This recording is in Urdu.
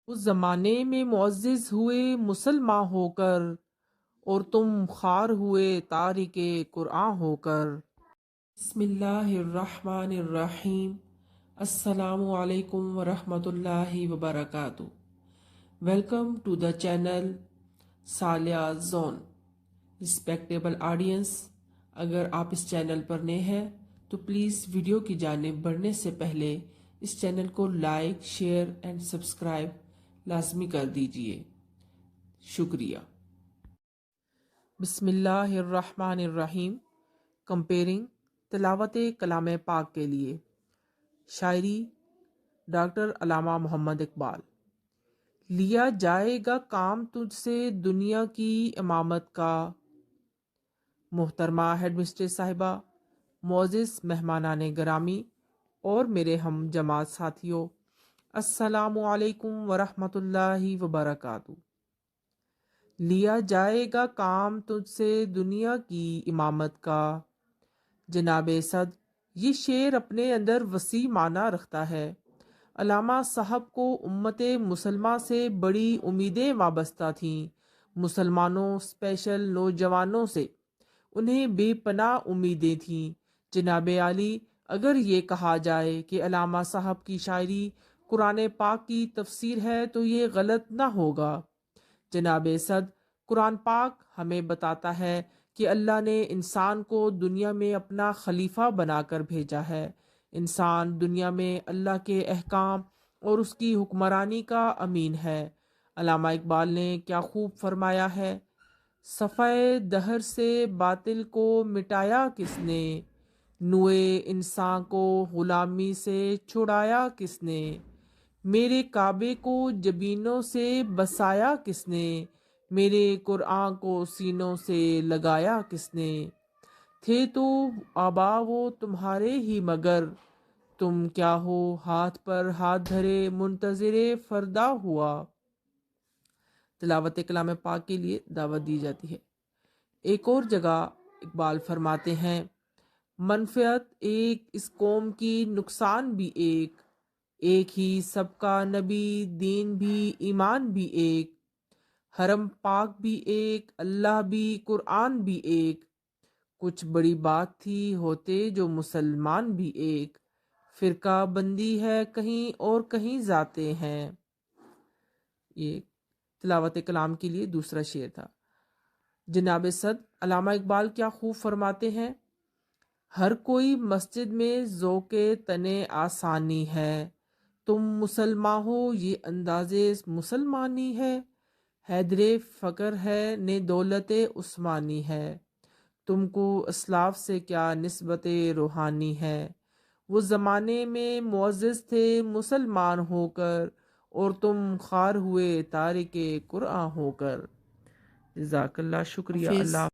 اس زمانے میں معزز ہوئے مسلمان ہو کر، اور تم خوار ہوئے تارک قرآن ہو کر۔ بسم اللہ الرحمن الرحیم۔ السلام علیکم ورحمۃ اللہ وبرکاتہ۔ Welcome to the channel Saliya zone. Respectable audience, اگر آپ اس چینل پر نئے ہیں تو پلیز ویڈیو کی جانب بڑھنے سے پہلے اس چینل کو لائک، شیئر اینڈ سبسکرائب لازمی کر دیجئے۔ شکریہ۔ بسم اللہ الرحمن الرحیم۔ کمپیئرنگ تلاوت کلام پاک کے لیے۔ شاعری ڈاکٹر علامہ محمد اقبال۔ لیا جائے گا کام تجھ سے دنیا کی امامت کا۔ محترمہ ہیڈ مسٹریس صاحبہ، معزز مہمانان گرامی اور میرے ہم جماعت ساتھیوں، السلام علیکم ورحمۃ اللہ وبرکاتہ۔ لیا جائے گا کام تجھ سے دنیا کی امامت کا۔ جناب صدر، یہ شعر اپنے اندر وسیع معنی رکھتا ہے۔ علامہ صاحب کو امت مسلمہ سے بڑی امیدیں وابستہ تھیں۔ مسلمانوں اسپیشل نوجوانوں سے انہیں بے پناہ امیدیں تھیں۔ جناب عالی، اگر یہ کہا جائے کہ علامہ صاحب کی شاعری قرآن پاک کی تفسیر ہے تو یہ غلط نہ ہوگا۔ جناب صدر، قرآن پاک ہمیں بتاتا ہے کہ اللہ نے انسان کو دنیا میں اپنا خلیفہ بنا کر بھیجا ہے۔ انسان دنیا میں اللہ کے احکام اور اس کی حکمرانی کا امین ہے۔ علامہ اقبال نے کیا خوب فرمایا ہے: صفحہ دہر سے باطل کو مٹایا کس نے، نوئے انسان کو غلامی سے چھڑایا کس نے، میرے کعبے کو جبینوں سے بسایا کس نے، میرے قرآن کو سینوں سے لگایا کس نے، تھے تو آبا وہ تمہارے ہی مگر، تم کیا ہو ہاتھ پر ہاتھ دھرے منتظر فردا ہوا۔ تلاوت کلام پاک کے لیے دعوت دی جاتی ہے۔ ایک اور جگہ اقبال فرماتے ہیں: منفعت ایک اس قوم کی، نقصان بھی ایک، ایک ہی سب کا نبی، دین بھی ایمان بھی ایک، حرم پاک بھی ایک، اللہ بھی قرآن بھی ایک، کچھ بڑی بات تھی ہوتے جو مسلمان بھی ایک، فرقہ بندی ہے کہیں اور کہیں ذاتیں ہیں۔ یہ تلاوت کلام کے لیے دوسرا شعر تھا۔ جناب صدر، علامہ اقبال کیا خوب فرماتے ہیں: ہر کوئی مسجد میں ذوق تنے آسانی ہے، تم مسلمان ہو یہ انداز مسلمانی ہے، حیدر فقر ہے نے دولت عثمانی ہے، تم کو اسلاف سے کیا نسبت روحانی ہے، وہ زمانے میں معزز تھے مسلمان ہو کر، اور تم خوار ہوئے تارک قرآن ہو کر۔ جزاک اللہ، شکریہ، اللہ